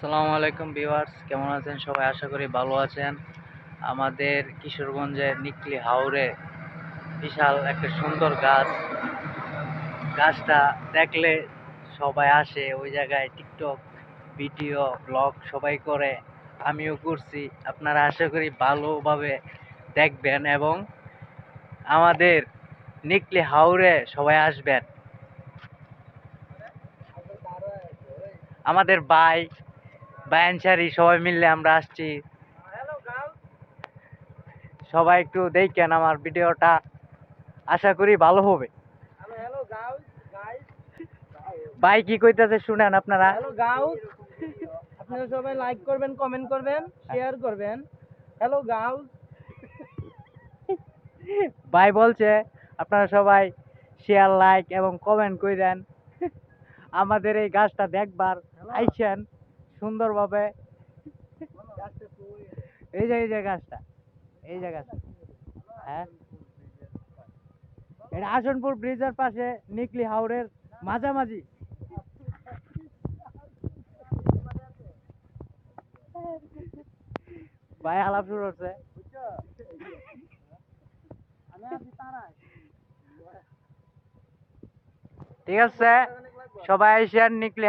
আসসালামু আলাইকুম ভিউয়ার্স, কেমন আছেন সবাই? আশা করি ভালো আছেন। আমাদের কিশোরগঞ্জের নিকলি হাওরে বিশাল একটা সুন্দর গাছ। গাছটা দেখলে সবাই আসে ওই জায়গায়, টিকটক ভিডিও ব্লগ সবাই করে, আমিও করছি। আপনারা আশা করি ভালোভাবে দেখবেন এবং আমাদের নিকলি হাওরে সবাই আসবেন। আমাদের বায়ানসারি সবাই মিললে আমরা আসছি। সবাই একটু দেখেন আমার ভিডিওটা, আশা করি ভালো হবে। ভাই কি কইতাছে শুনেন আপনারা। হ্যালো গাউস, আপনারা সবাই লাইক করবেন, কমেন্ট করবেন, শেয়ার করবেন। Hello guys. ভাই বলছে আপনারা সবাই শেয়ার, লাইক এবং কমেন্ট কইরেন। আমাদের এই গাছটা দেখবার আইছেন সুন্দরভাবে। এই যে গাছটা, এই যে গাছটা, হ্যাঁ, এটা আসনপুর ব্রিজের পাশে, নিকলি হাওরের মাঝামাঝি। ভাই আলাপ শুরু হচ্ছে। ঠিক আছে, সবাই আইসেন নিকলি